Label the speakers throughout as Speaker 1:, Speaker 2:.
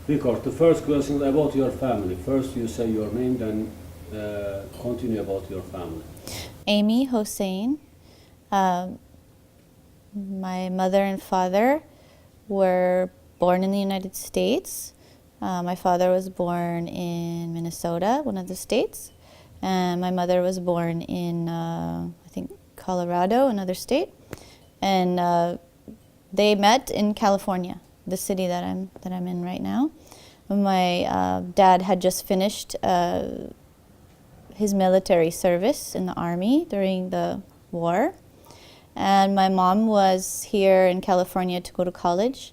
Speaker 1: Record. The first question about your family. First you say your name, then continue about your family.
Speaker 2: Amy Hossein. My mother and father were born in the United States. My father was born in Minnesota, one of the states, and my mother was born in, I think, Colorado, another state. And they met in California, the city that I'm in right now. My dad had just finished his military service in the Army during the war. And my mom was here in California to go to college.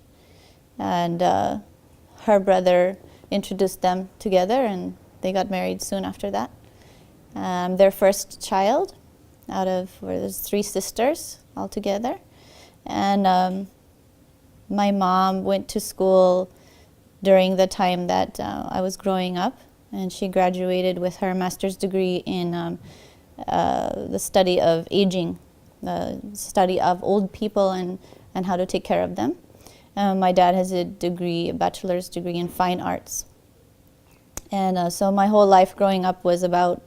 Speaker 2: And her brother introduced them together, and they got married soon after that. Their first child out of, there's 3 sisters altogether. And my mom went to school during the time that I was growing up, and she graduated with her master's degree in the study of aging, the study of old people and how to take care of them. My dad has a bachelor's degree in fine arts. And so my whole life growing up was about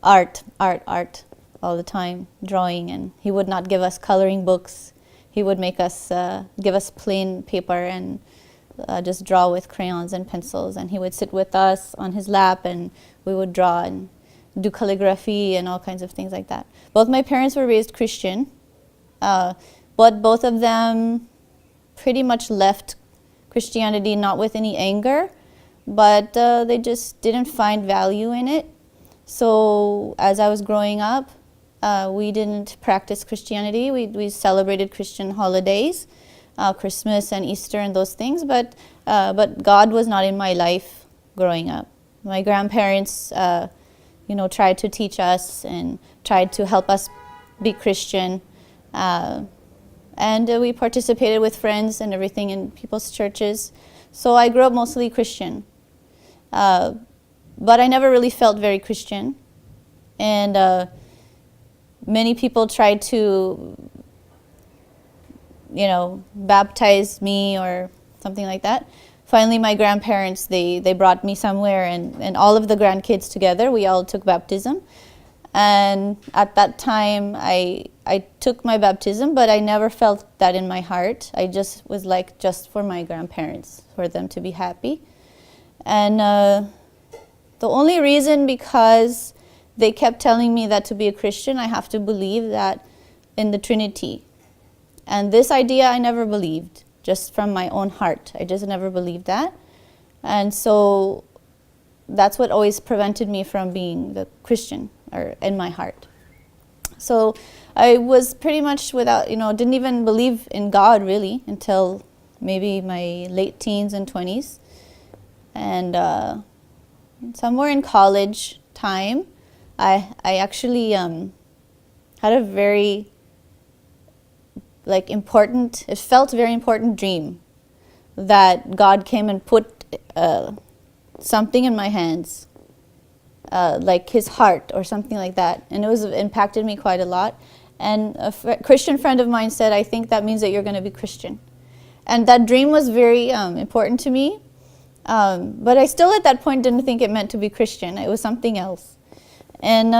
Speaker 2: art all the time, drawing. And he would not give us coloring books. He would make us, give us plain paper and just draw with crayons and pencils. And he would sit with us on his lap, and we would draw and do calligraphy and all kinds of things like that. Both my parents were raised Christian, but both of them pretty much left Christianity not with any anger, but they just didn't find value in it. So as I was growing up, we didn't practice Christianity. We celebrated Christian holidays, Christmas and Easter and those things, but God was not in my life growing up. My grandparents tried to teach us and tried to help us be Christian. And we participated with friends and everything in people's churches. So I grew up mostly Christian. But I never really felt very Christian. And many people tried to, baptize me or something like that. Finally, my grandparents, they brought me somewhere, and all of the grandkids together, we all took baptism. And at that time, I took my baptism, but I never felt that in my heart. I just was like, just for my grandparents, for them to be happy. And the only reason, because they kept telling me that to be a Christian, I have to believe that in the Trinity. And this idea I never believed, just from my own heart. I just never believed that. And so that's what always prevented me from being the Christian, or in my heart. So I was pretty much without, didn't even believe in God really until maybe my late teens and 20s. And somewhere in college time, I actually had a very it felt very important dream that God came and put something in my hands, like his heart or something like that. And it impacted me quite a lot. And a Christian friend of mine said, I think that means that you're going to be Christian. And that dream was very important to me. But I still at that point didn't think it meant to be Christian. It was something else. And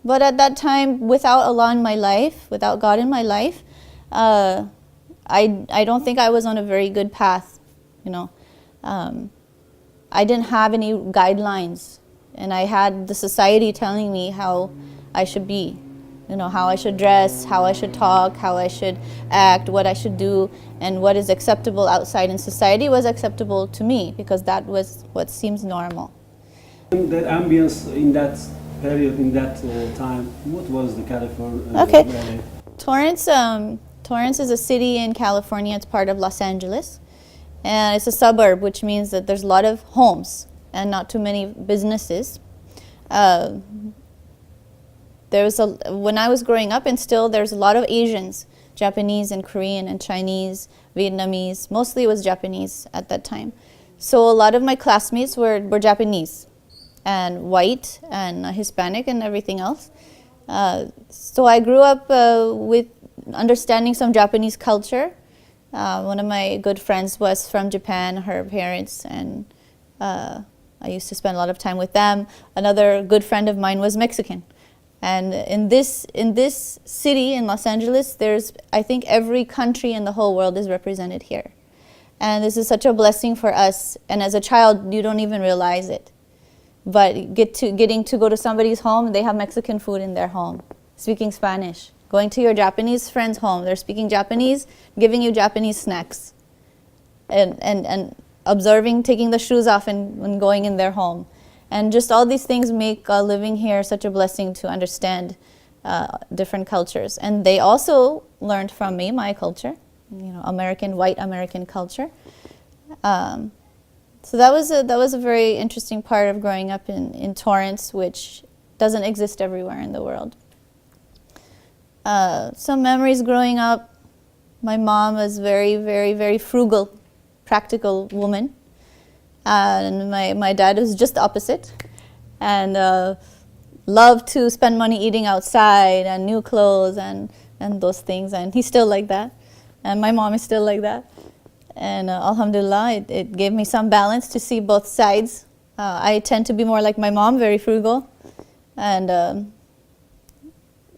Speaker 2: but at that time, without Allah in my life, without God in my life, I don't think I was on a very good path, I didn't have any guidelines, and I had the society telling me how I should be, how I should dress, how I should talk, how I should act, what I should do, and what is acceptable outside in society was acceptable to me, because that was what seems normal.
Speaker 1: The ambience in that period, in that time, what was the California?
Speaker 2: Okay. Torrance is a city in California. It's part of Los Angeles. And it's a suburb, which means that there's a lot of homes and not too many businesses. When I was growing up, and still there's a lot of Asians, Japanese and Korean and Chinese, Vietnamese. Mostly it was Japanese at that time. So a lot of my classmates were Japanese and white and Hispanic and everything else. So I grew up with understanding some Japanese culture, One of my good friends was from Japan, her parents, and I used to spend a lot of time with them. Another good friend of mine was Mexican. And in this city, in Los Angeles, there's, I think, every country in the whole world is represented here. And this is such a blessing for us. And as a child, you don't even realize it. But getting to go to somebody's home, they have Mexican food in their home, speaking Spanish. Going to your Japanese friend's home, they're speaking Japanese, giving you Japanese snacks. And observing, taking the shoes off and going in their home. And just all these things make living here such a blessing to understand different cultures. And they also learned from me, my culture, white American culture. So that was a very interesting part of growing up in Torrance, which doesn't exist everywhere in the world. Some memories growing up. My mom was very, very, very frugal, practical woman. And my dad was just the opposite, and loved to spend money eating outside and new clothes and those things. And he's still like that. And my mom is still like that. And alhamdulillah, it gave me some balance to see both sides. I tend to be more like my mom, very frugal. And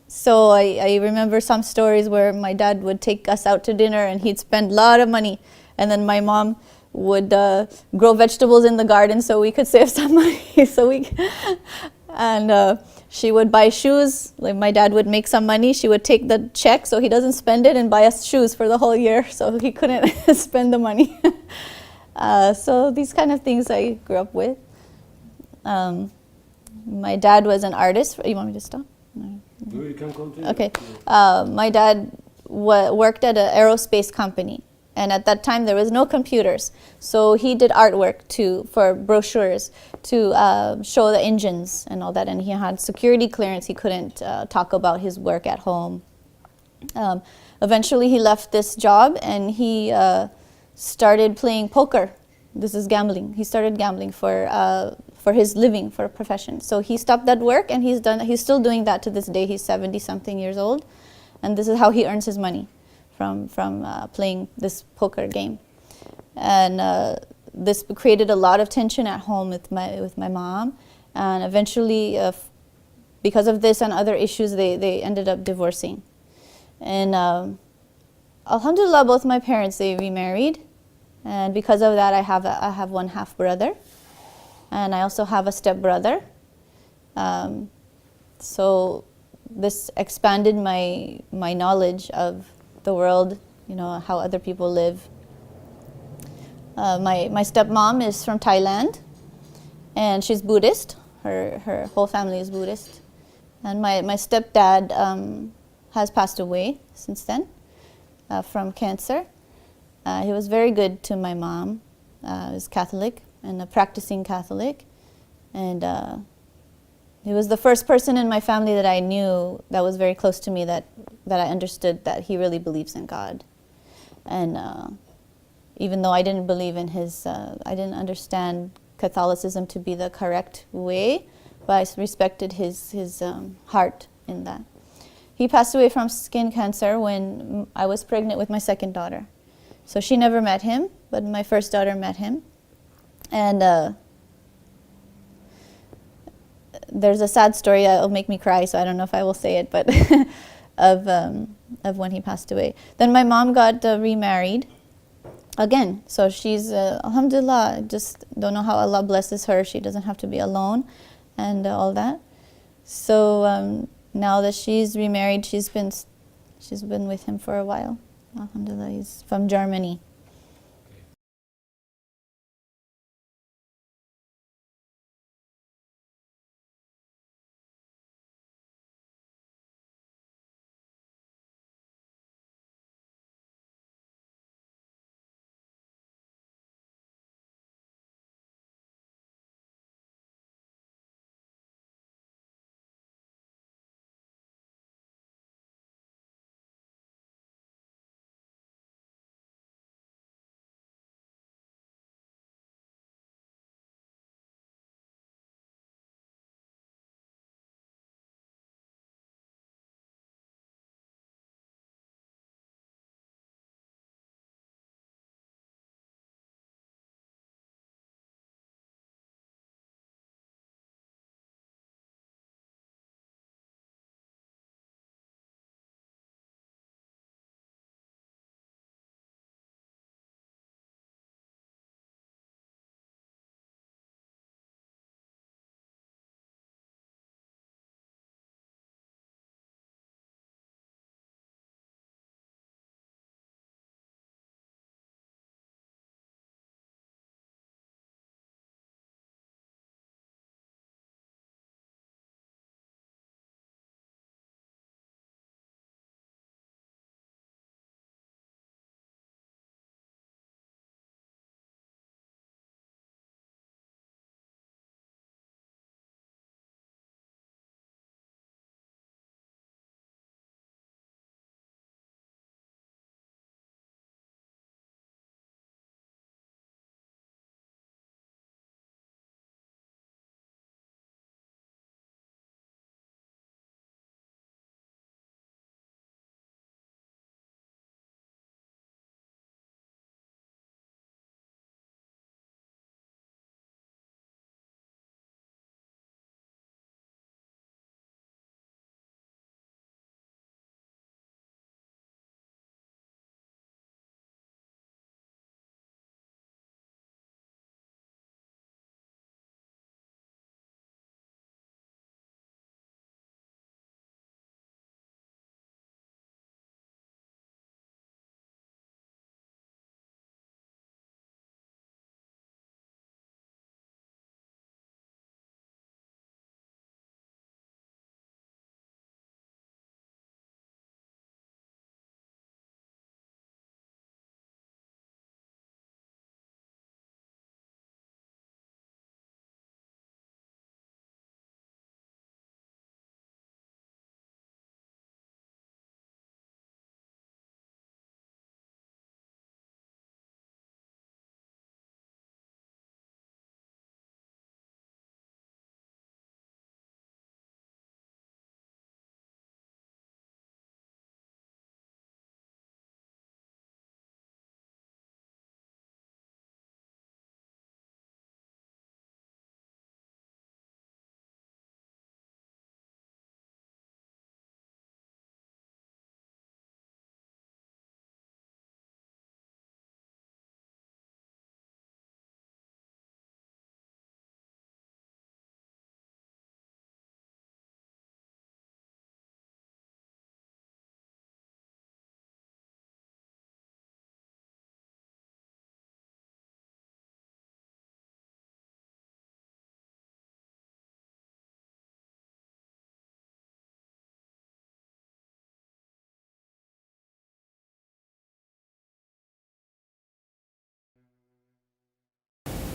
Speaker 2: so I remember some stories where my dad would take us out to dinner and he'd spend a lot of money. And then my mom would grow vegetables in the garden so we could save some money. She would buy shoes. Like my dad would make some money. She would take the check so he doesn't spend it and buy us shoes for the whole year so he couldn't spend the money. So these kind of things I grew up with. My dad was an artist. You want me to stop? No.
Speaker 1: You can continue.
Speaker 2: Okay. My dad worked at an aerospace company. And at that time, there was no computers. So he did artwork for brochures to show the engines and all that. And he had security clearance. He couldn't talk about his work at home. Eventually, he left this job and he started playing poker. This is gambling. He started gambling for his living, for a profession. So he stopped that work and he's still doing that to this day. He's 70-something years old. And this is how he earns his money. From playing this poker game, and this created a lot of tension at home with my mom, and eventually, because of this and other issues, they ended up divorcing, and alhamdulillah, both my parents, they remarried, and because of that, I have one half brother, and I also have a step brother, so this expanded my knowledge of the world, how other people live. My stepmom is from Thailand, and she's Buddhist. Her whole family is Buddhist. And my stepdad has passed away since then from cancer. He was very good to my mom. He was Catholic and a practicing Catholic. And he was the first person in my family that I knew that was very close to me that I understood that he really believes in God. And even though I didn't believe in I didn't understand Catholicism to be the correct way, but I respected his heart in that. He passed away from skin cancer when I was pregnant with my second daughter. So she never met him, but my first daughter met him. And there's a sad story that'll make me cry, so I don't know if I will say it, but of when he passed away. Then my mom got remarried again. So she's, alhamdulillah, just don't know how Allah blesses her. She doesn't have to be alone and all that. So now that she's remarried, she's been with him for a while. Alhamdulillah, he's from Germany.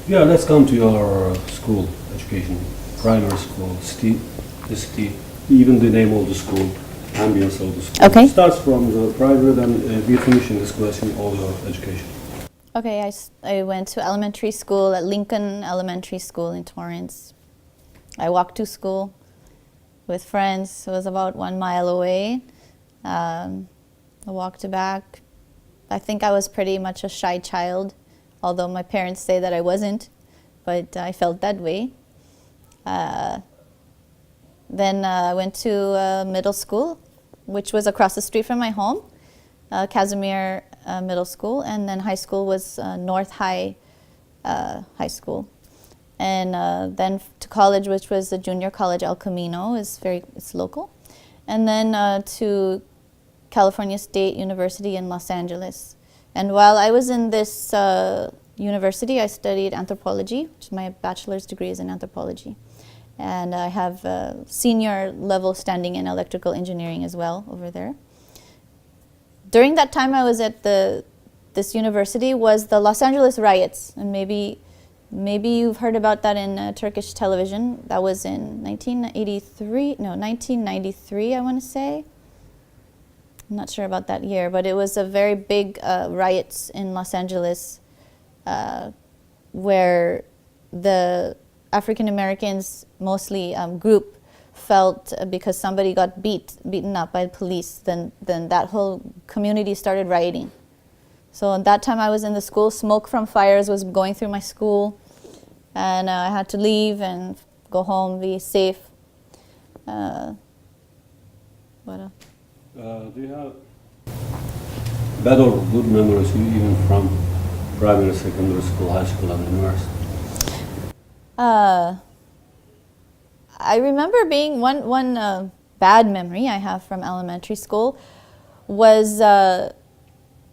Speaker 1: Yeah, let's come to your school education, primary school, the city, even the name of the school, ambience of the school.
Speaker 2: Okay.
Speaker 1: Starts from the primary, then we finish in this question all your education.
Speaker 2: Okay, I went to elementary school at Lincoln Elementary School in Torrance. I walked to school with friends. It was about 1 mile away. I walked back. I think I was pretty much a shy child, although my parents say that I wasn't, but I felt that way. Then I went to middle school, which was across the street from my home, Casimir Middle School, and then high school was North High High School. And then to college, which was the junior college, El Camino, it's local. And then to California State University in Los Angeles. And while I was in this university, I studied anthropology, which my bachelor's degree is in anthropology. And I have a senior level standing in electrical engineering as well over there. During that time I was at this university was the Los Angeles riots, and maybe you've heard about that in Turkish television. That was in 1993, I want to say. I'm not sure about that year, but it was a very big riots in Los Angeles where the African Americans, mostly group, felt because somebody got beaten up by the police, then that whole community started rioting. So at that time I was in the school, smoke from fires was going through my school, and I had to leave and go home, be safe. What else?
Speaker 1: Do you have bad or good memories even from primary, secondary school, high school, and university?
Speaker 2: I remember being one bad memory I have from elementary school was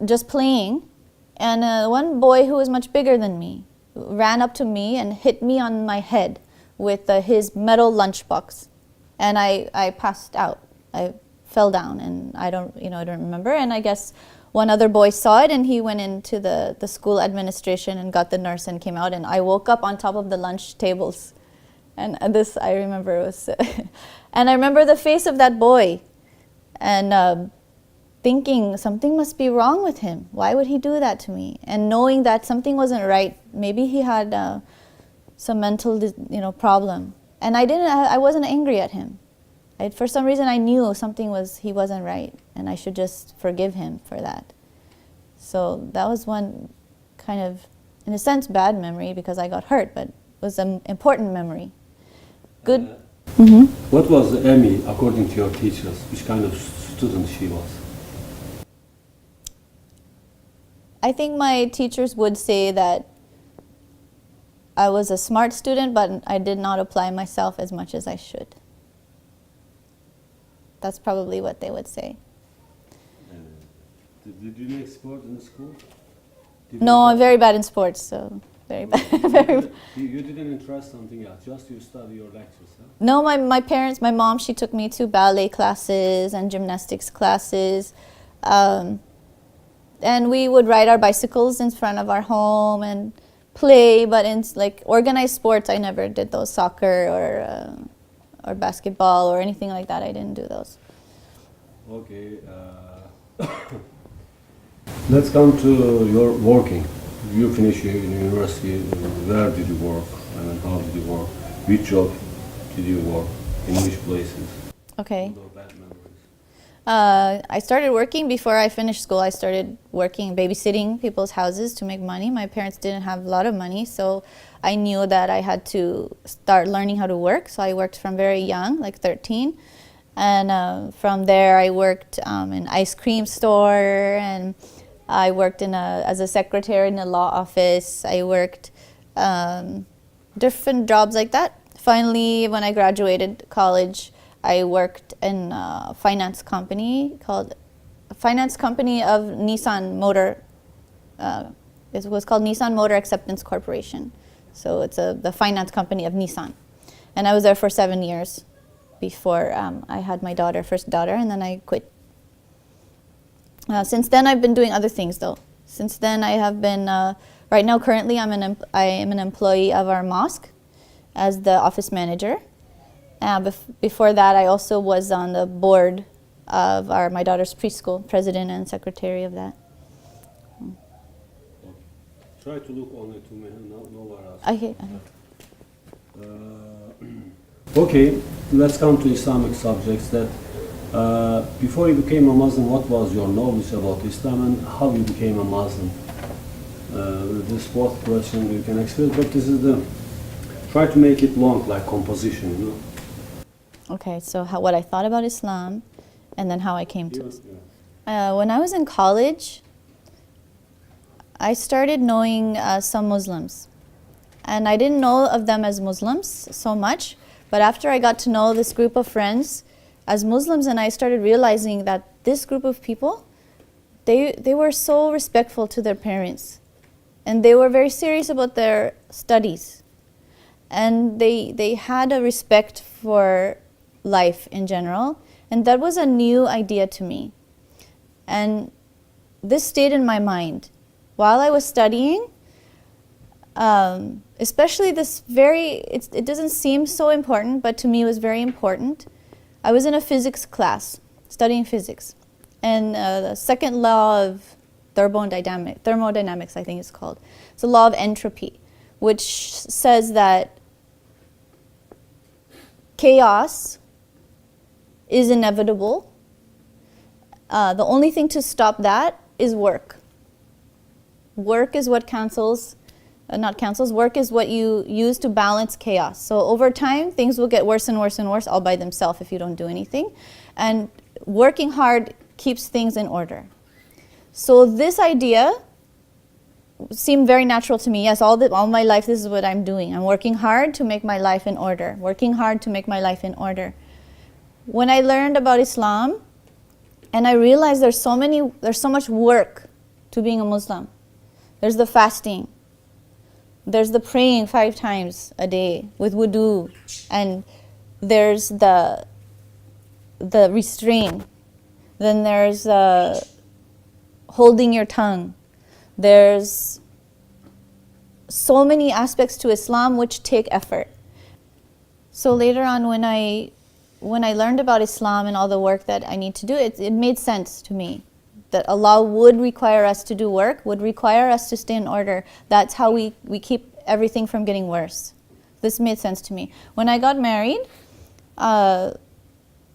Speaker 2: just playing, and one boy who was much bigger than me ran up to me and hit me on my head with his metal lunchbox, and I passed out. I fell down, and I don't remember. And I guess one other boy saw it, and he went into the school administration and got the nurse and came out, and I woke up on top of the lunch tables. And this I remember was, and I remember the face of that boy, and thinking something must be wrong with him. Why would he do that to me? And knowing that something wasn't right. Maybe he had some mental, problem. And I wasn't angry at him. For some reason, I knew he wasn't right, and I should just forgive him for that. So that was one kind of, in a sense, bad memory because I got hurt, but it was an important memory. Good.
Speaker 1: What was Emmy according to your teachers? Which kind of student she was?
Speaker 2: I think my teachers would say that I was a smart student, but I did not apply myself as much as I should. That's probably what they would say.
Speaker 1: Did you make sport in school?
Speaker 2: No, I'm very bad in sports, so very bad.
Speaker 1: You didn't interest something else, just you study your lectures, huh?
Speaker 2: No, my parents, my mom, she took me to ballet classes and gymnastics classes. And we would ride our bicycles in front of our home and play, but in like organized sports, I never did those, soccer or basketball or anything like that. I didn't do those.
Speaker 1: Okay. Let's come to your working. You finish your university. Where did you work? And how did you work? Which job did you work? In which places?
Speaker 2: Okay.
Speaker 1: No bad memories.
Speaker 2: I started working before I finished school. I started working, babysitting people's houses to make money. My parents didn't have a lot of money, so I knew that I had to start learning how to work. So I worked from very young, like 13. And from there I worked in an ice cream store, and I worked as a secretary in a law office. I worked different jobs like that. Finally, when I graduated college, I worked in a finance company of Nissan Motor. It was called Nissan Motor Acceptance Corporation. So it's the finance company of Nissan. And I was there for 7 years before I had my first daughter, and then I quit. Since then, I've been doing other things, though. Since then, I have been Right now, currently, I am an employee of our mosque as the office manager. Before that, I also was on the board of my daughter's preschool, president and secretary of that.
Speaker 1: Try to look only to me, nowhere else.
Speaker 2: Okay.
Speaker 1: Okay, let's come to Islamic subjects. That before you became a Muslim, what was your knowledge about Islam and how you became a Muslim? This fourth question you can explain, but this is the try to make it long, like composition, you know.
Speaker 2: Okay, so what I thought about Islam, and then how I came to it.
Speaker 1: Yeah.
Speaker 2: When I was in college, I started knowing some Muslims. And I didn't know of them as Muslims so much, but after I got to know this group of friends as Muslims, and I started realizing that this group of people, they were so respectful to their parents. And they were very serious about their studies. And they had a respect for life in general. And that was a new idea to me. And this stayed in my mind. While I was studying, especially it doesn't seem so important, but to me it was very important. I was in a physics class, studying physics. And the second law of thermodynamics, I think it's called. It's the law of entropy, which says that chaos is inevitable. The only thing to stop that is work. Work is what work is what you use to balance chaos. So over time, things will get worse and worse and worse all by themselves if you don't do anything. And working hard keeps things in order. So this idea seemed very natural to me. Yes, all my life, this is what I'm doing. I'm working hard to make my life in order. Working hard to make my life in order. When I learned about Islam, and I realized there's so much work to being a Muslim. There's the fasting. There's the praying 5 times a day with wudu. And there's the restraint. Then there's holding your tongue. There's so many aspects to Islam which take effort. So later on when I learned about Islam and all the work that I need to do, it made sense to me that Allah would require us to do work, would require us to stay in order. That's how we keep everything from getting worse. This made sense to me. When I got married,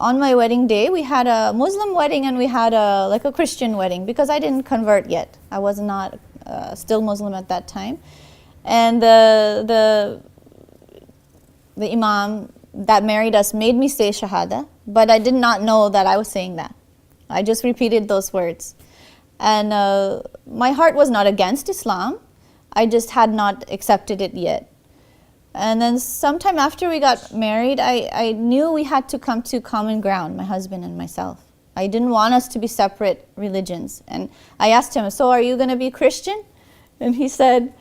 Speaker 2: on my wedding day, we had a Muslim wedding and we had a Christian wedding because I didn't convert yet. I was not still Muslim at that time. And the imam that married us made me say Shahada, but I did not know that I was saying that. I just repeated those words. And my heart was not against Islam. I just had not accepted it yet. And then sometime after we got married, I knew we had to come to common ground, my husband and myself. I didn't want us to be separate religions. And I asked him, so are you going to be Christian? And he said,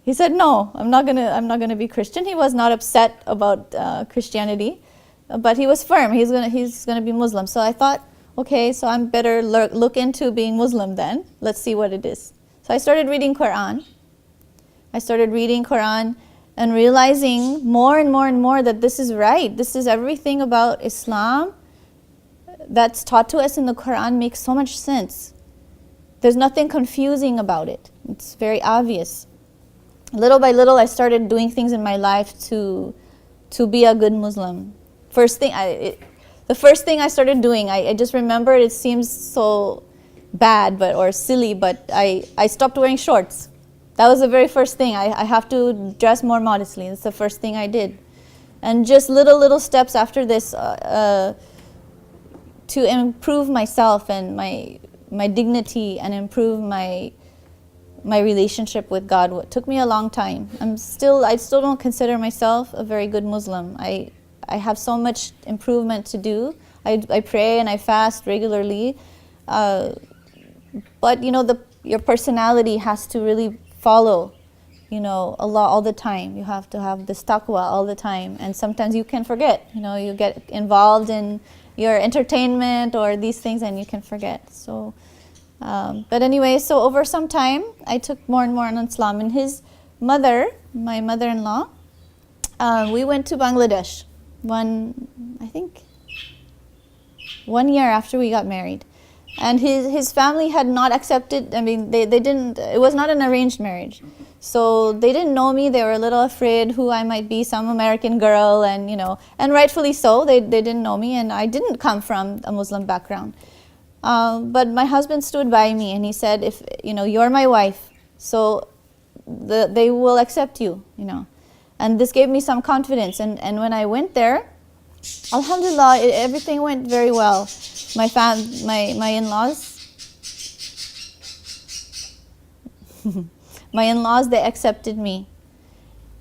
Speaker 2: no, I'm not gonna be Christian. He was not upset about Christianity, but he was firm. He's gonna be Muslim. So I thought, okay, so I'm better look into being Muslim then. Let's see what it is. So I started reading Quran. And realizing more and more and more that this is right. This is everything about Islam that's taught to us in the Quran makes so much sense. There's nothing confusing about it. It's very obvious. Little by little, I started doing things in my life to be a good Muslim. The first thing I started doing, I just remembered, it seems so bad or silly, but I stopped wearing shorts. That was the very first thing. I have to dress more modestly. That's the first thing I did. And just little steps after this to improve myself and my dignity and improve my relationship with God. What took me a long time. I still don't consider myself a very good Muslim. I have so much improvement to do. I pray and I fast regularly. But your personality has to really follow, Allah all the time. You have to have this taqwa all the time. And sometimes you can forget, you get involved in your entertainment or these things and you can forget. So But anyway, so over some time, I took more and more on Islam. And his mother, my mother-in-law, we went to Bangladesh I think 1 year after we got married. And his family had not accepted, I mean, they didn't, it was not an arranged marriage. So they didn't know me, they were a little afraid who I might be, some American girl, and and rightfully so, they didn't know me, and I didn't come from a Muslim background. But my husband stood by me and he said, if you're my wife, so they will accept you, And this gave me some confidence, and when I went there, Alhamdulillah, everything went very well. My in-laws, my in-laws, they accepted me,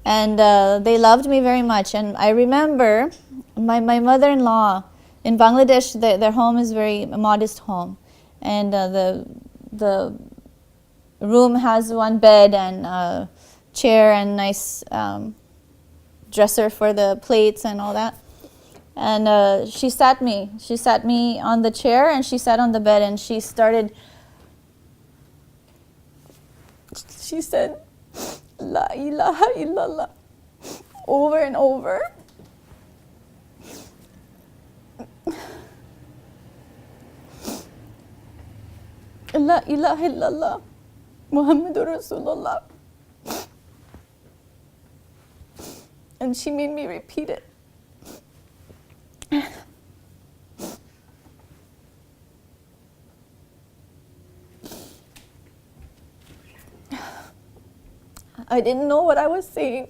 Speaker 2: and they loved me very much. And I remember my mother-in-law in Bangladesh, their home is very modest home, and the room has one bed and a chair and nice dresser for the plates and all that. And she sat me on the chair, and she sat on the bed, and she said, La ilaha illallah, over and over. La ilaha illallah, Muhammadur Rasulullah. And she made me repeat it. I didn't know what I was saying.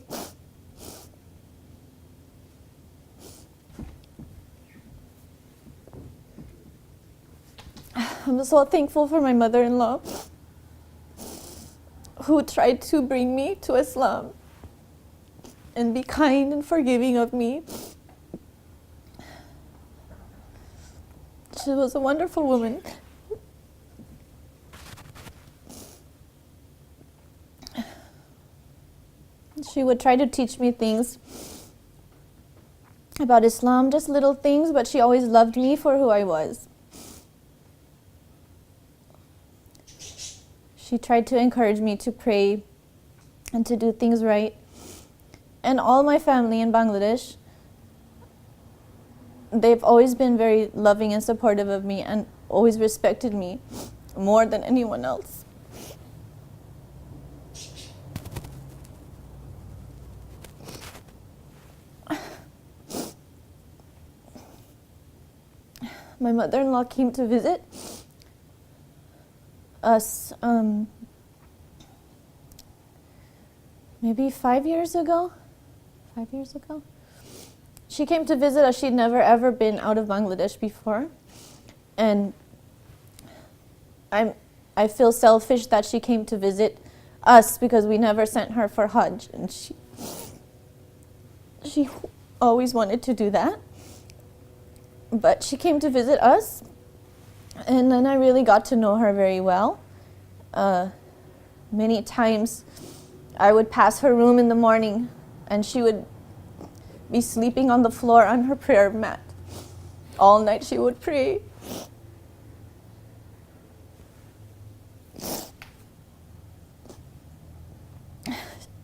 Speaker 2: I'm so thankful for my mother-in-law who tried to bring me to Islam and be kind and forgiving of me. She was a wonderful woman. She would try to teach me things about Islam, just little things, but she always loved me for who I was. She tried to encourage me to pray and to do things right. And all my family in Bangladesh, they've always been very loving and supportive of me and always respected me more than anyone else. My mother-in-law came to visit us maybe 5 years ago. 5 years ago. She came to visit us. She'd never ever been out of Bangladesh before. And I feel selfish that she came to visit us because we never sent her for Hajj. And she always wanted to do that. But she came to visit us, and then I really got to know her very well. Many times I would pass her room in the morning, and she would be sleeping on the floor on her prayer mat. All night she would pray.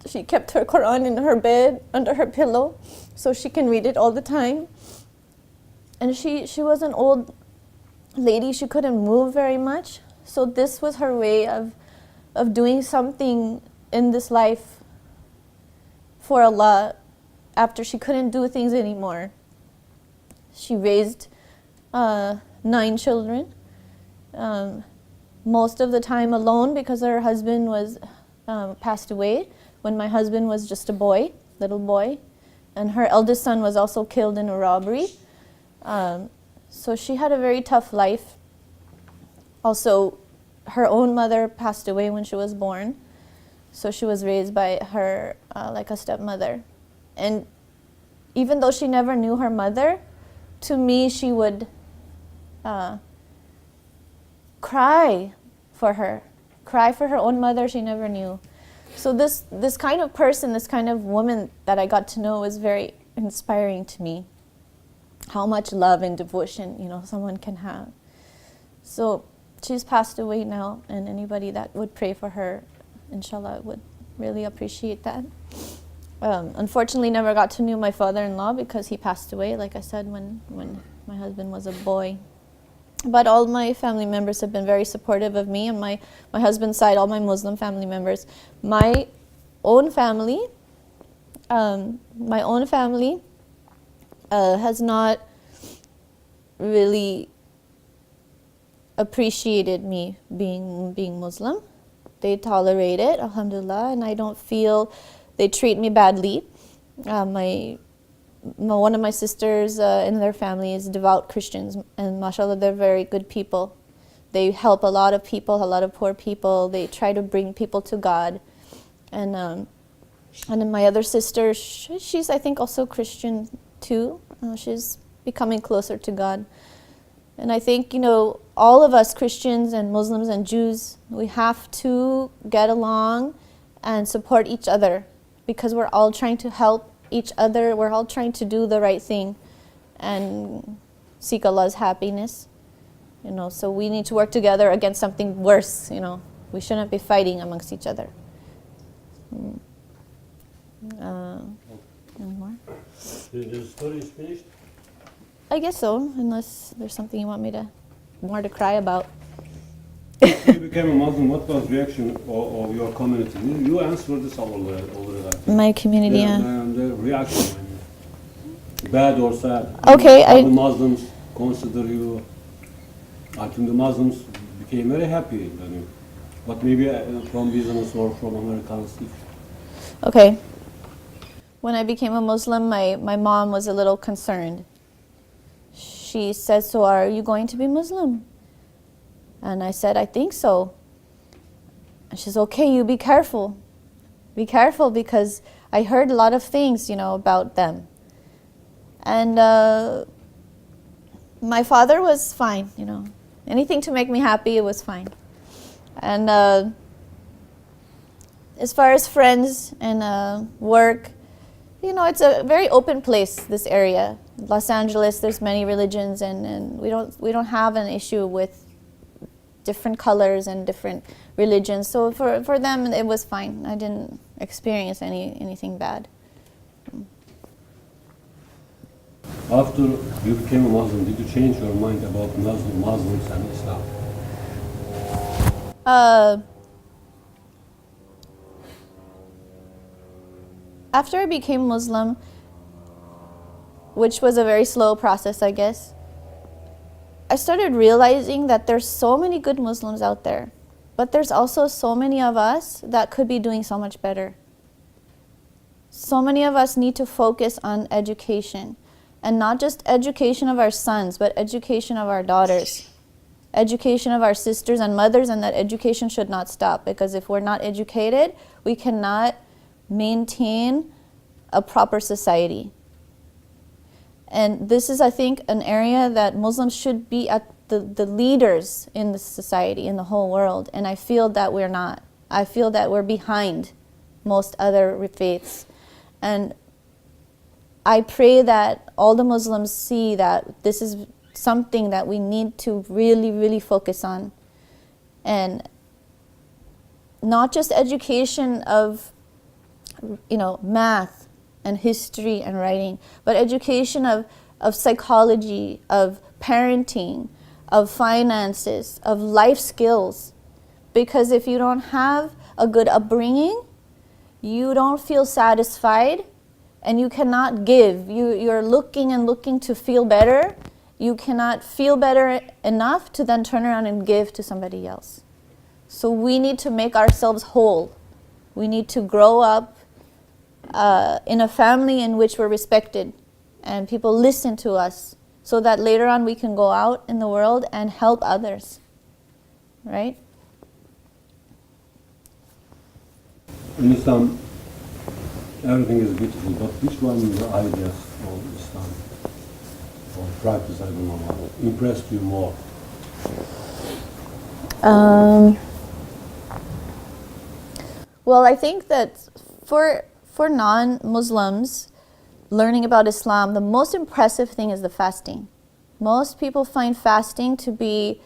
Speaker 2: She kept her Quran in her bed, under her pillow, so she can read it all the time. And she was an old lady. She couldn't move very much. So this was her way of doing something in this life for Allah after she couldn't do things anymore. She raised 9 children, most of the time alone because her husband was passed away when my husband was just a boy, little boy. And her eldest son was also killed in a robbery. So she had a very tough life. Also, her own mother passed away when she was born. So she was raised by her like a stepmother. And even though she never knew her mother, to me she would cry for her own mother she never knew. So this kind of person, this kind of woman that I got to know was very inspiring to me. How much love and devotion, someone can have. So she's passed away now, and anybody that would pray for her, inshallah, would really appreciate that. Unfortunately, never got to know my father-in-law because he passed away, like I said, when my husband was a boy. But all my family members have been very supportive of me, and my husband's side, all my Muslim family members. My own family has not really appreciated me being Muslim. They tolerate it, alhamdulillah, and I don't feel they treat me badly. One of my sisters in their family is devout Christians, and mashallah, they're very good people. They help a lot of people, a lot of poor people. They try to bring people to God. And then my other sister, she's I think also Christian too. She's becoming closer to God. And I think, all of us Christians and Muslims and Jews, we have to get along and support each other, because we're all trying to help each other. We're all trying to do the right thing and seek Allah's happiness. So we need to work together against something worse. We shouldn't be fighting amongst each other. Any more?
Speaker 1: The story is finished?
Speaker 2: I guess so, unless there's something you want me more to cry about.
Speaker 1: You became a Muslim, what was the reaction of your community? You answered this already.
Speaker 2: My community, yeah.
Speaker 1: The reaction, bad or sad.
Speaker 2: Okay,
Speaker 1: How the Muslims consider you. I think the Muslims became very happy than you. But maybe from business or from Americans.
Speaker 2: Okay. When I became a Muslim, my mom was a little concerned. She said, "So are you going to be Muslim?" And I said, "I think so." And she's, "Okay, you be careful. Be careful, because I heard a lot of things, about them." And my father was fine, Anything to make me happy, it was fine. And as far as friends and work, it's a very open place, this area. Los Angeles, there's many religions, and we don't have an issue with different colors and different religions. So for them, it was fine. I didn't experience anything bad.
Speaker 1: After you became a Muslim, did you change your mind about Muslims and Islam?
Speaker 2: After I became Muslim, which was a very slow process, I guess, I started realizing that there's so many good Muslims out there, but there's also so many of us that could be doing so much better. So many of us need to focus on education, and not just education of our sons, but education of our daughters, education of our sisters and mothers, and that education should not stop, because if we're not educated, we cannot maintain a proper society. And this is, I think, an area that Muslims should be at the leaders in the society, in the whole world. And I feel that we're not. I feel that we're behind most other faiths. And I pray that all the Muslims see that this is something that we need to really, really focus on. And not just education of, math and history and writing, but education of psychology, of parenting, of finances, of life skills. Because if you don't have a good upbringing, you don't feel satisfied, and you cannot give. You're looking and looking to feel better. You cannot feel better enough to then turn around and give to somebody else. So we need to make ourselves whole. We need to grow up in a family in which we're respected and people listen to us, so that later on we can go out in the world and help others, right?
Speaker 1: In Islam, everything is beautiful, but which one is the ideas of Islam or practice, I don't know, impressed you more?
Speaker 2: Well, I think that for non-Muslims learning about Islam, the most impressive thing is the fasting. Most people find fasting to be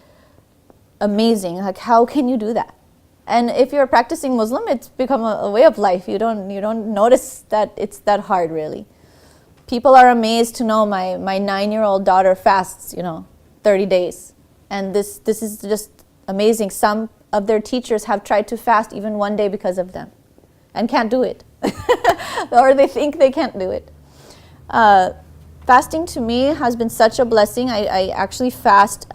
Speaker 2: amazing. Like, how can you do that? And if you're a practicing Muslim, it's become a way of life. You don't notice that it's that hard, really. People are amazed to know my 9-year-old daughter fasts, 30 days. And this is just amazing. Some of their teachers have tried to fast even one day because of them and can't do it. Or they think they can't do it. Fasting to me has been such a blessing. I actually fast.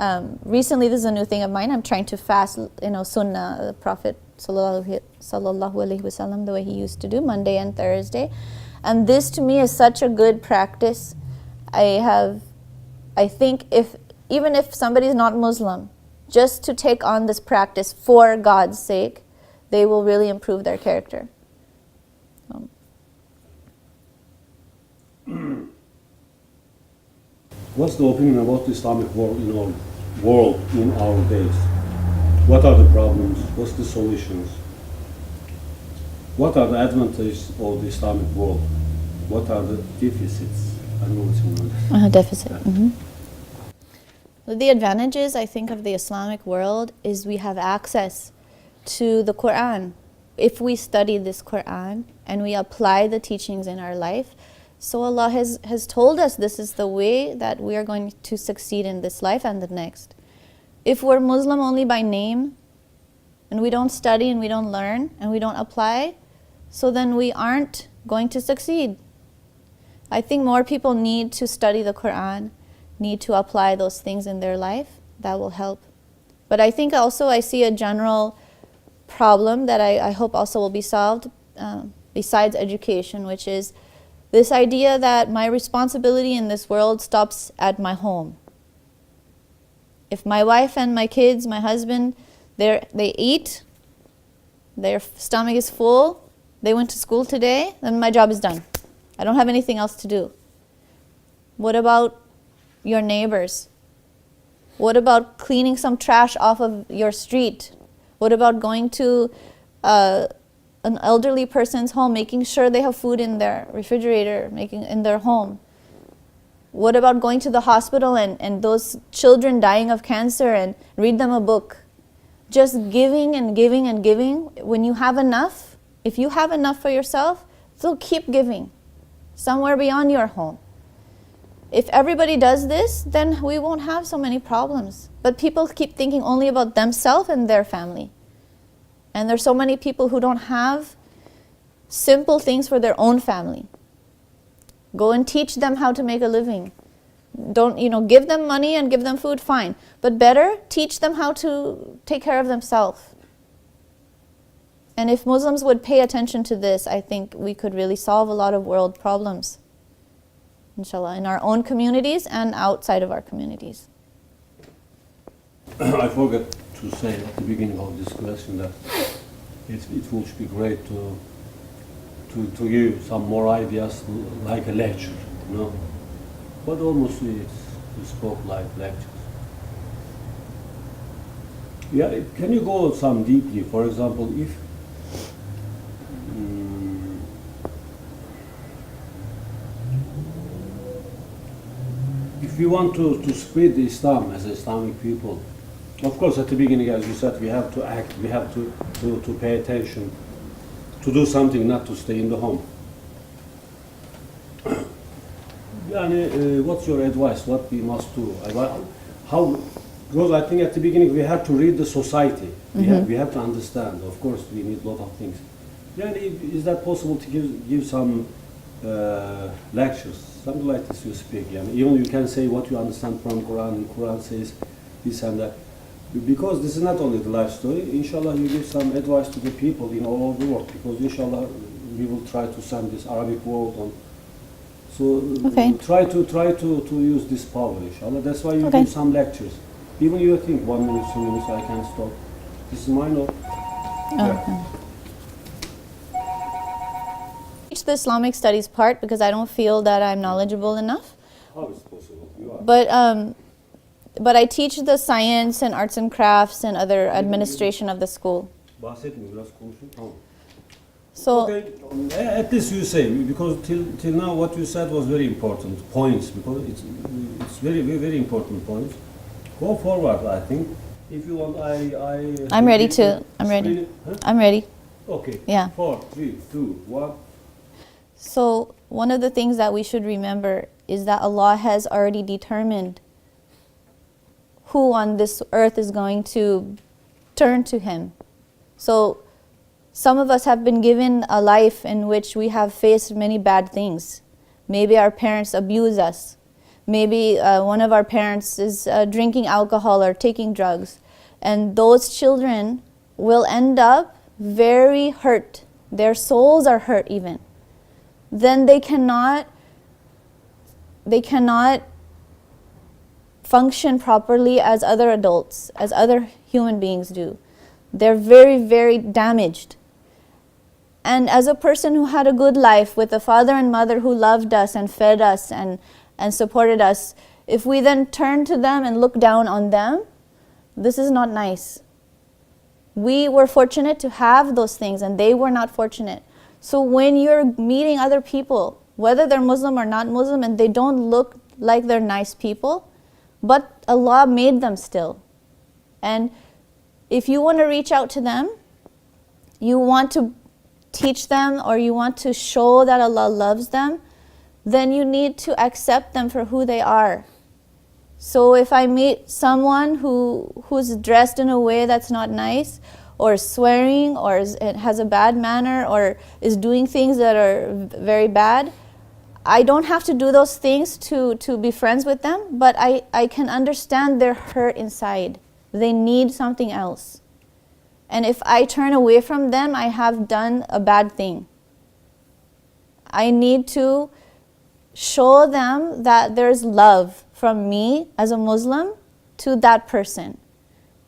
Speaker 2: Recently, this is a new thing of mine. I'm trying to fast, Sunnah, the Prophet sallallahu alaihi wasallam, the way he used to do, Monday and Thursday. And this to me is such a good practice. I think even if somebody is not Muslim, just to take on this practice for God's sake, they will really improve their character.
Speaker 1: What's the opinion about the Islamic world in our days? What are the problems? What's the solutions? What are the advantages of the Islamic world? What are the deficits? I know it's in
Speaker 2: deficit.
Speaker 1: Yeah.
Speaker 2: Mm-hmm. Well, the advantages, I think, of the Islamic world is we have access to the Quran. If we study this Quran and we apply the teachings in our life, so Allah has told us this is the way that we are going to succeed in this life and the next. If we're Muslim only by name, and we don't study and we don't learn and we don't apply, so then we aren't going to succeed. I think more people need to study the Quran, need to apply those things in their life. That will help. But I think also I see a general problem that I hope also will be solved besides education, which is this idea that my responsibility in this world stops at my home. If my wife and my kids, my husband, they eat, their stomach is full, they went to school today, then my job is done. I don't have anything else to do. What about your neighbors? What about cleaning some trash off of your street? What about going to an elderly person's home, making sure they have food in their refrigerator, making in their home? What about going to the hospital and those children dying of cancer and read them a book? Just giving and giving and giving. When you have enough, if you have enough for yourself, so keep giving somewhere beyond your home. If everybody does this, then we won't have so many problems. But people keep thinking only about themselves and their family. And there's so many people who don't have simple things for their own family. Go and teach them how to make a living. Don't, give them money and give them food, fine. But better, teach them how to take care of themselves. And if Muslims would pay attention to this, I think we could really solve a lot of world problems, inshallah, in our own communities and outside of our communities.
Speaker 1: I forgot to say at the beginning of this question that it would be great to give some more ideas like a lecture, But almost we spoke like lectures. Yeah, can you go some deeply? For example, if we want to spread Islam as Islamic people, of course, at the beginning, as you said, we have to act, we have to pay attention, to do something, not to stay in the home. What's your advice? What we must do? How? Because I think at the beginning we have to read the society. We have to understand. Of course, we need a lot of things. Is that possible to give some lectures, something like this you speak? Even you can say what you understand from Quran, and Quran says this and that. Because this is not only the life story, inshallah you give some advice to the people in all over the world, because inshallah we will try to send this Arabic world on. So try to use this power, inshallah. That's why you give some lectures. Even you think 1 minute, 2 minutes, I can stop. This is mine or?
Speaker 2: Teach the Islamic studies part because I don't feel that I'm knowledgeable enough.
Speaker 1: How is it possible? You are.
Speaker 2: But I teach the science and arts and crafts and other administration of the school. So
Speaker 1: at least you say, because till now what you said was very important points, because it's very, very, very important points. Go forward, I think. If you want,
Speaker 2: I'm ready
Speaker 1: repeat
Speaker 2: to.
Speaker 1: the
Speaker 2: I'm ready.
Speaker 1: screen. Huh?
Speaker 2: I'm ready.
Speaker 1: Okay.
Speaker 2: Yeah.
Speaker 1: 4, 3, 2, 1.
Speaker 2: So one of the things that we should remember is that Allah has already determined who on this earth is going to turn to Him. So some of us have been given a life in which we have faced many bad things. Maybe our parents abuse us. Maybe one of our parents is drinking alcohol or taking drugs. And those children will end up very hurt. Their souls are hurt even. Then they cannot function properly as other adults, as other human beings do. They're very, very damaged. And as a person who had a good life with a father and mother who loved us and fed us and supported us, if we then turn to them and look down on them, this is not nice. We were fortunate to have those things and they were not fortunate. So when you're meeting other people, whether they're Muslim or not Muslim, and they don't look like they're nice people, but Allah made them still. And if you want to reach out to them, you want to teach them or you want to show that Allah loves them, then you need to accept them for who they are. So if I meet someone who's dressed in a way that's not nice, or swearing, or has a bad manner, or is doing things that are very bad, I don't have to do those things to be friends with them, but I can understand their hurt inside. They need something else. And if I turn away from them, I have done a bad thing. I need to show them that there's love from me as a Muslim to that person.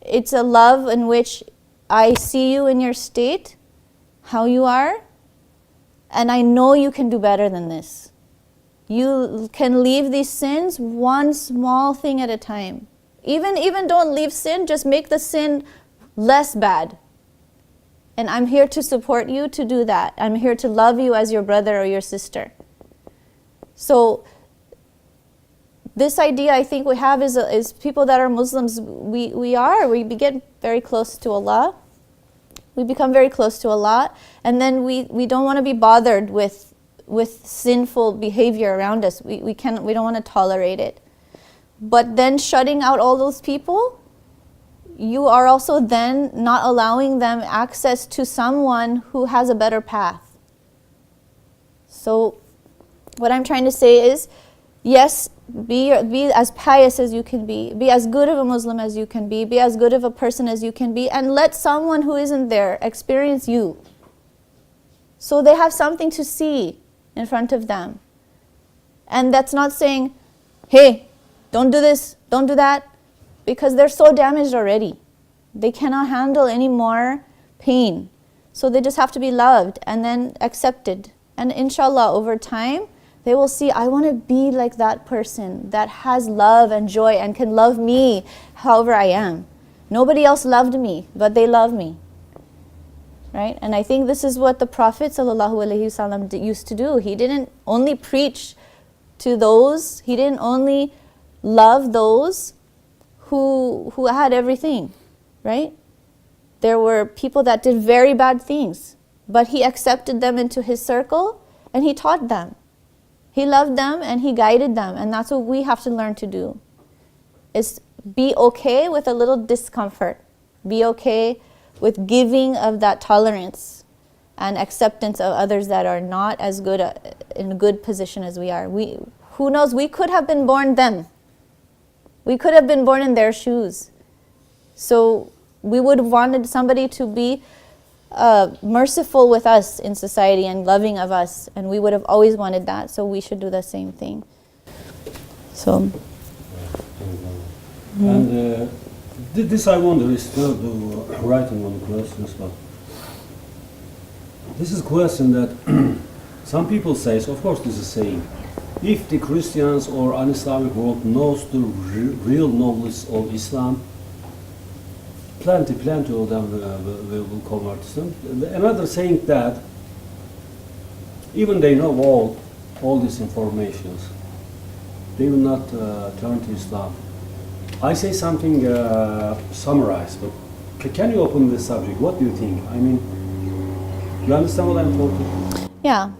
Speaker 2: It's a love in which I see you in your state, how you are, and I know you can do better than this. You can leave these sins one small thing at a time. Even don't leave sin, just make the sin less bad. And I'm here to support you to do that. I'm here to love you as your brother or your sister. So this idea I think we have is people that are Muslims, we get very close to Allah. We become very close to Allah, and then we don't want to be bothered with sinful behavior around us. We don't want to tolerate it. But then shutting out all those people, you are also then not allowing them access to someone who has a better path. So what I'm trying to say is, yes, be as pious as you can be as good of a Muslim as you can be as good of a person as you can be, and let someone who isn't there experience you. So they have something to see in front of them. And that's not saying, hey, don't do this, don't do that, because they're so damaged already. They cannot handle any more pain. So they just have to be loved and then accepted. And inshallah, over time, they will see, I want to be like that person that has love and joy and can love me however I am. Nobody else loved me, but they love me. Right? And I think this is what the Prophet ﷺ used to do. He didn't only preach to those, he didn't only love those who had everything. Right? There were people that did very bad things, but he accepted them into his circle and he taught them. He loved them and he guided them, and that's what we have to learn to do. Is be okay with a little discomfort. Be okay with giving of that tolerance and acceptance of others that are not as good in a good position as we are. Who knows, we could have been born them. We could have been born in their shoes. So we would have wanted somebody to be merciful with us in society and loving of us, and we would have always wanted that, so we should do the same thing. So
Speaker 1: and this I wonder is still writing on the questions, but this is a question that some people say, so of course this is saying, if the Christians or un-Islamic world knows the real knowledge of Islam, plenty of them will convert to Islam. Another saying that even they know all these informations, they will not turn to Islam. I say something summarized, but can you open this subject? What do you think? I mean, you understand what I'm talking?
Speaker 2: Yeah.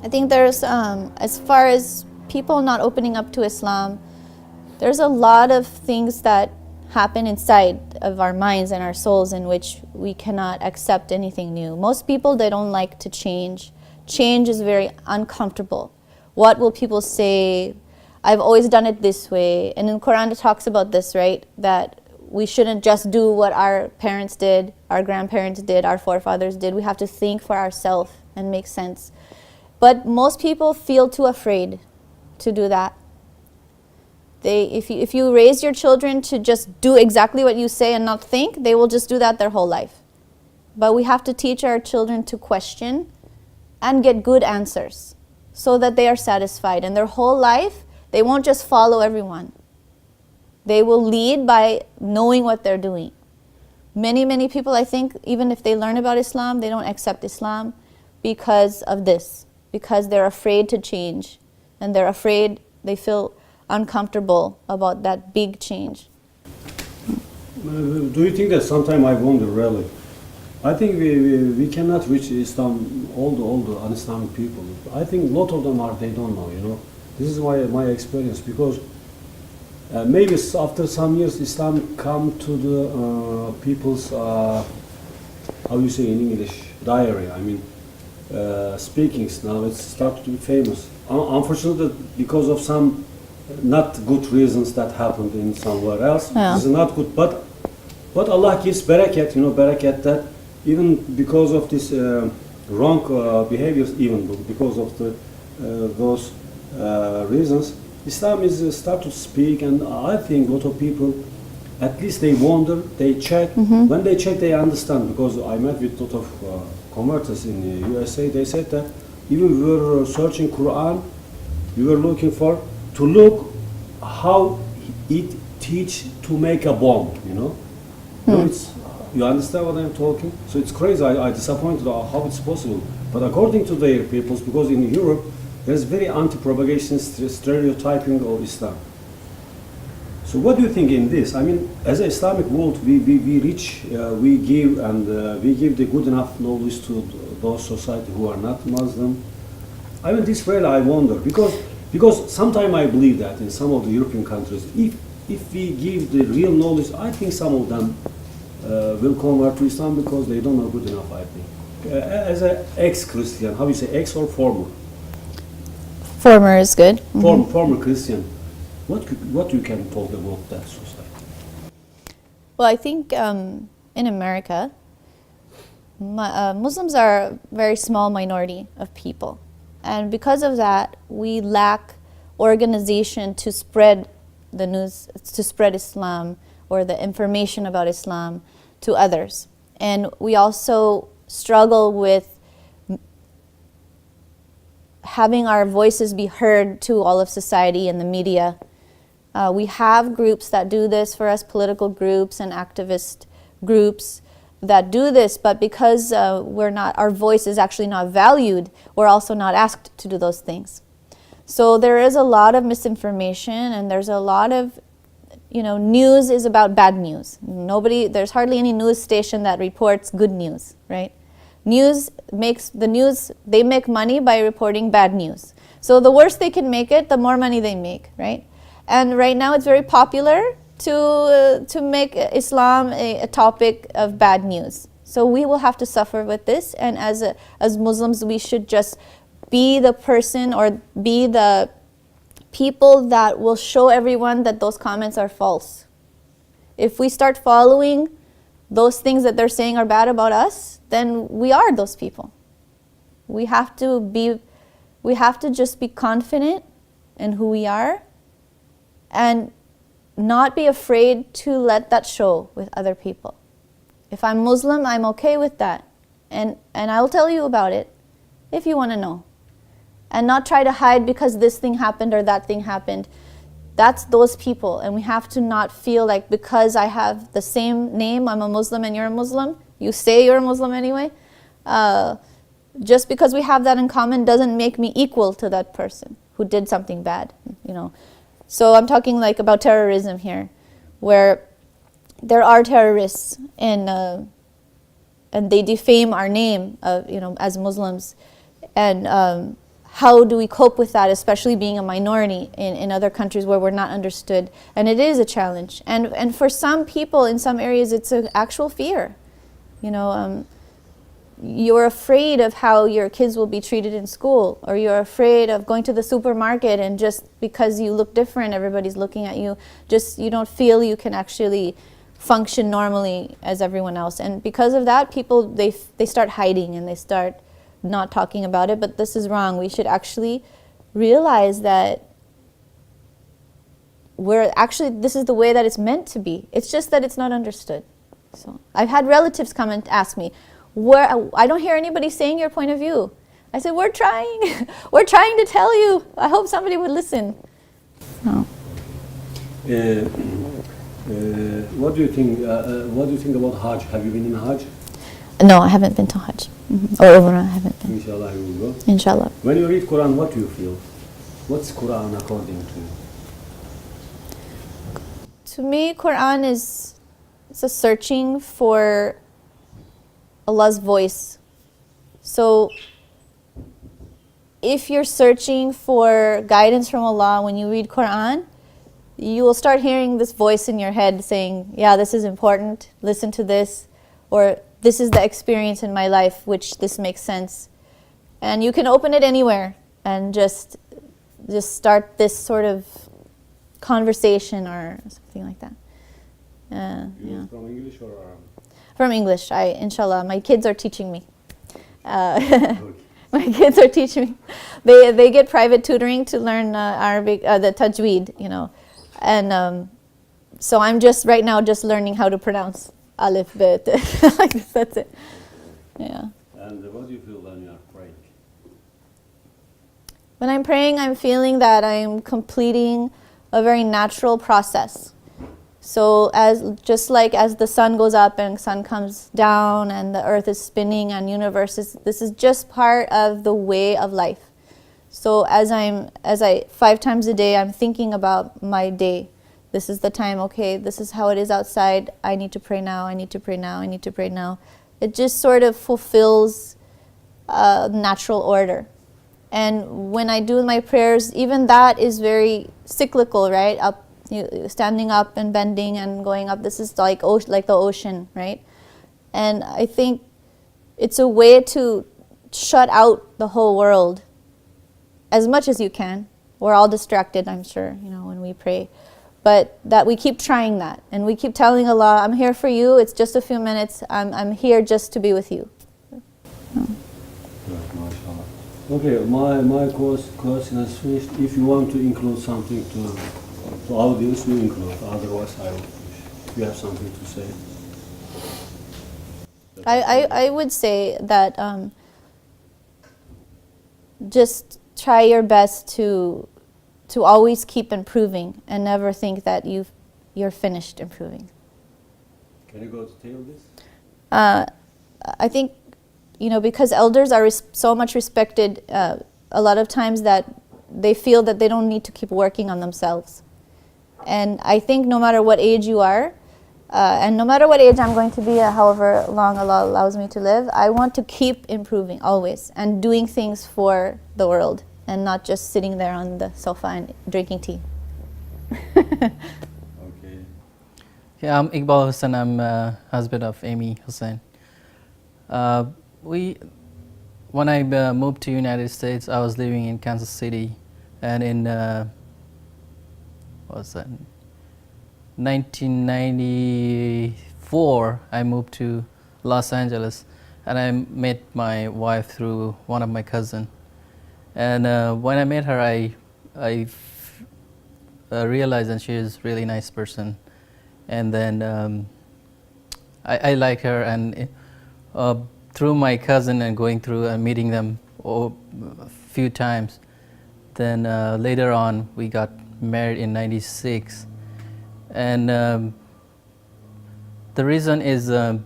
Speaker 2: I think there's, as far as people not opening up to Islam, there's a lot of things that happen inside of our minds and our souls in which we cannot accept anything new. Most people, they don't like to change. Change is very uncomfortable. What will people say? I've always done it this way. And in Quran it talks about this, right? That we shouldn't just do what our parents did, our grandparents did, our forefathers did. We have to think for ourselves and make sense. But most people feel too afraid to do that. If you raise your children to just do exactly what you say and not think, they will just do that their whole life. But we have to teach our children to question and get good answers so that they are satisfied. And their whole life, they won't just follow everyone. They will lead by knowing what they're doing. Many people, I think, even if they learn about Islam, they don't accept Islam because of this, because they're afraid to change. And they're afraid, they feel uncomfortable about that big change.
Speaker 1: Do you think that sometimes I wonder really? I think we cannot reach Islam, all the un-Islamic people. I think a lot of them they don't know, you know. This is my experience, because maybe after some years Islam come to the people's, how you say in English, diary. I mean, speakings now, it's started to be famous. Unfortunately, because of some not good reasons that happened in somewhere else.
Speaker 2: Yeah.
Speaker 1: This is not good, but Allah gives barakat, you know, barakat, that even because of this wrong behaviors, even because of those reasons, Islam is start to speak, and I think a lot of people, at least they wonder, they check.
Speaker 2: Mm-hmm.
Speaker 1: When they check, they understand, because I met with a lot of converters in the USA. They said that even we were searching Quran, we were looking for to look how it teach to make a bomb, you know. No, you understand what I'm talking? So it's crazy. I disappointed how it's possible. But according to their peoples, because in Europe there's very anti-propagation stereotyping of Islam. So what do you think in this? I mean, as an Islamic world, we reach, we give, and we give the good enough knowledge to those society who are not Muslim. I mean, this really I wonder, because sometimes I believe that in some of the European countries, if we give the real knowledge, I think some of them will convert to Islam because they don't know good enough, I think. As an ex-Christian, how you say, ex or former?
Speaker 2: Former is good. Mm-hmm.
Speaker 1: Former Christian. What you can talk about that society?
Speaker 2: Well, I think in America, Muslims are a very small minority of people. And because of that, we lack organization to spread the news, to spread Islam or the information about Islam to others. And we also struggle with having our voices be heard to all of society and the media. We have groups that do this for us, political groups and activist groups that do this, but because our voice is actually not valued, we're also not asked to do those things. So there is a lot of misinformation, and there's a lot of, news is about bad news. There's hardly any news station that reports good news, right? They make money by reporting bad news. So the worse they can make it, the more money they make, right? And right now it's very popular to make Islam a topic of bad news. So we will have to suffer with this, and as Muslims, we should just be the person or be the people that will show everyone that those comments are false. If we start following those things that they're saying are bad about us, then we are those people. We have to just be confident in who we are and not be afraid to let that show with other people. If I'm Muslim, I'm okay with that. And I'll tell you about it if you want to know. And not try to hide because this thing happened or that thing happened. That's those people. And we have to not feel like because I have the same name, I'm a Muslim and you're a Muslim, you say you're a Muslim anyway, just because we have that in common doesn't make me equal to that person who did something bad, So I'm talking like about terrorism here. where there are terrorists and they defame our name, as Muslims, and how do we cope with that, especially being a minority in other countries where we're not understood? And it is a challenge. And for some people in some areas, it's an actual fear. You're afraid of how your kids will be treated in school, or you're afraid of going to the supermarket and just because you look different, everybody's looking at you, you don't feel you can actually function normally as everyone else. And because of that, people, they start hiding and they start not talking about it, but this is wrong. We should actually realize that this is the way that it's meant to be. It's just that it's not understood. So I've had relatives come and ask me, I don't hear anybody saying your point of view. I said, we're trying. We're trying to tell you. I hope somebody would listen. No.
Speaker 1: What do you think? What do you think about Hajj? Have you been in Hajj?
Speaker 2: No, I haven't been to Hajj. Or Umrah, I haven't been.
Speaker 1: Inshallah, you will go.
Speaker 2: Inshallah.
Speaker 1: When you read Quran, what do you feel? What's Quran according to you?
Speaker 2: To me, Quran is a searching for Allah's voice. So if you're searching for guidance from Allah when you read Quran, you will start hearing this voice in your head saying, yeah, this is important, listen to this, or this is the experience in my life, which this makes sense. And you can open it anywhere and just start this sort of conversation or something like that. Yeah.
Speaker 1: From English or Arabic?
Speaker 2: From English, inshallah. My kids are teaching me. My kids are teaching me. They get private tutoring to learn Arabic, the tajweed, And so I'm right now learning how to pronounce alif, bet. Like this, that's it. Yeah.
Speaker 1: And what do you feel when you are praying?
Speaker 2: When I'm praying, I'm feeling that I'm completing a very natural process. So just like as the sun goes up and sun comes down and the earth is spinning and this is just part of the way of life. So as I 5 times a day, I'm thinking about my day. This is the time, okay, this is how it is outside. I need to pray now, I need to pray now, I need to pray now. It just sort of fulfills natural order. And when I do my prayers, even that is very cyclical, right? Standing up and bending and going up. This is like the ocean, right? And I think it's a way to shut out the whole world as much as you can. We're all distracted, I'm sure, when we pray. But that we keep trying that. And we keep telling Allah, I'm here for you. It's just a few minutes. I'm here just to be with you.
Speaker 1: Okay, my question is finished. If you want to include something to audience, we include. Otherwise, if you have something to say.
Speaker 2: I would say that just try your best to always keep improving and never think that you're finished improving.
Speaker 1: Can you go detail this?
Speaker 2: I think, because elders are so much respected, a lot of times that they feel that they don't need to keep working on themselves. And I think no matter what age you are, and no matter what age I'm going to be, however long Allah allows me to live, I want to keep improving always and doing things for the world and not just sitting there on the sofa and drinking tea.
Speaker 1: Okay.
Speaker 3: Yeah, I'm Iqbal Hussain. I'm husband of Emmy Hussain. When I moved to United States, I was living in Kansas City, and in 1994, I moved to Los Angeles, and I met my wife through one of my cousins. And when I met her, I realized that she is a really nice person, and then I like her, and through my cousin and going through and meeting them a few times, then later on we got married in '96, and the reason is I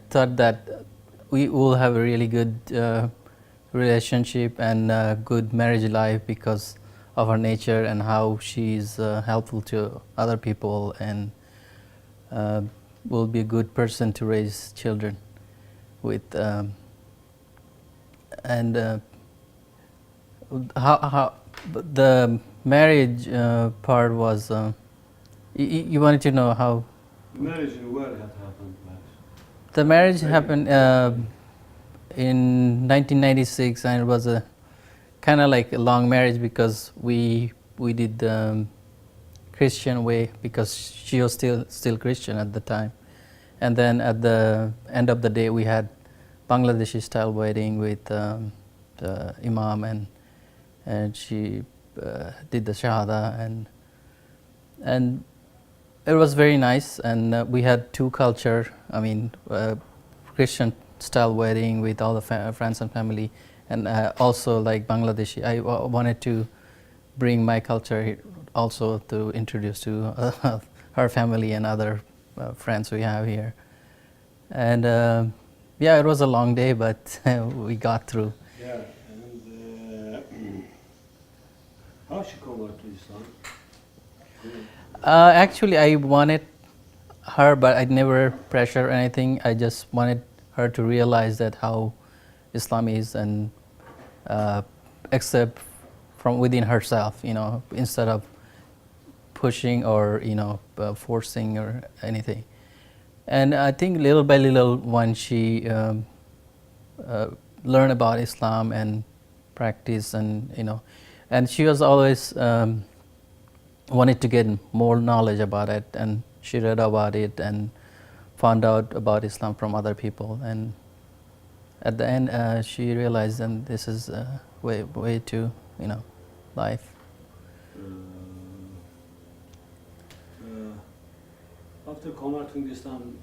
Speaker 3: thought that we will have a really good relationship and good marriage life because of her nature and how she's helpful to other people and will be a good person to raise children with. And how the marriage part was. You wanted to know how
Speaker 1: Marriage in where had happened?
Speaker 3: the marriage happened in 1996, and it was a kind of like a long marriage because we did the Christian way because she was still Christian at the time, and then at the end of the day we had Bangladeshi style wedding with the imam, and she did the shahada, and it was very nice, and we had two culture. I mean, Christian style wedding with all the friends and family, and also like Bangladeshi. I wanted to bring my culture here also to introduce to her family and other friends we have here. And yeah, it was a long day, but we got through.
Speaker 1: Yeah, and how she converted to Islam?
Speaker 3: Actually, I wanted her, but I never pressure anything. I just wanted her to realize that how Islam is and accept from within herself, you know, instead of pushing or forcing or anything. And I think little by little, when she learned about Islam and practice, and she was always wanted to get more knowledge about it, and she read about it and found out about Islam from other people, and at the end she realized, and this is way to life.
Speaker 1: After converting to Islam,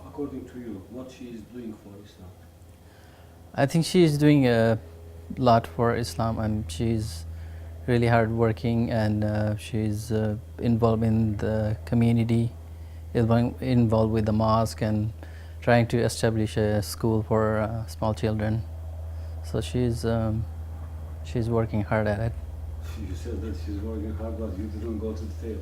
Speaker 1: according to you, what she is doing for Islam?
Speaker 3: I think she is doing a lot for Islam, and she's really hardworking, and she's involved in the community, involved with the mosque, and trying to establish a school for small children. So she's working hard at it.
Speaker 1: You said that she's working hard, but you didn't go to detail.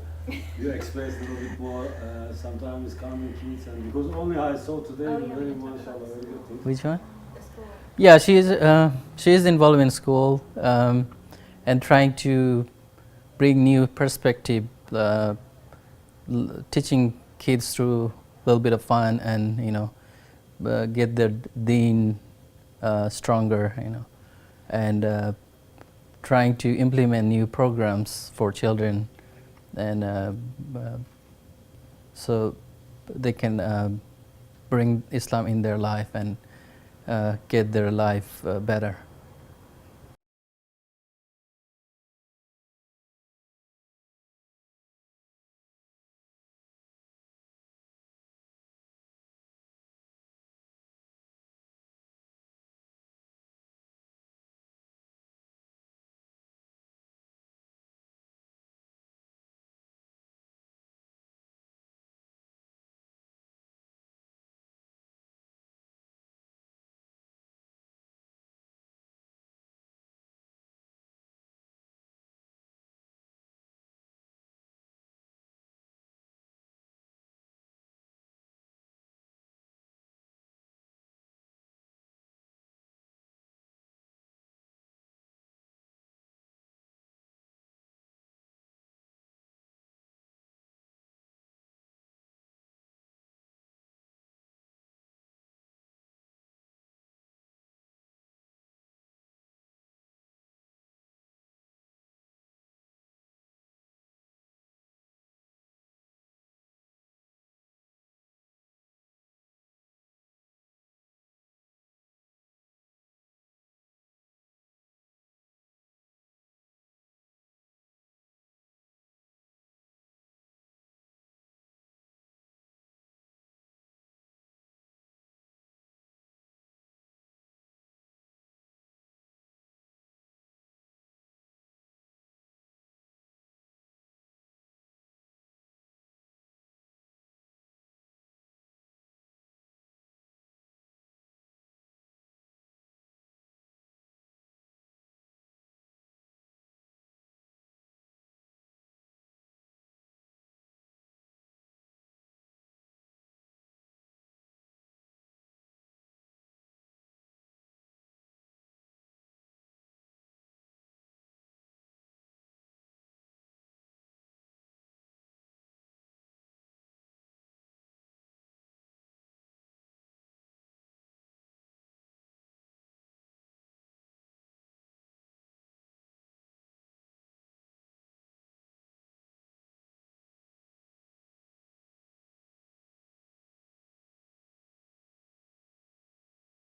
Speaker 1: You expressed a little bit more. Sometimes coming kids, and because only I saw today, very mashallah, very good things.
Speaker 3: Which one? Yeah, she's involved in school and trying to bring new perspective, teaching kids through a little bit of fun, and get their deen stronger, and trying to implement new programs for children, and so they can bring Islam in their life and get their life better.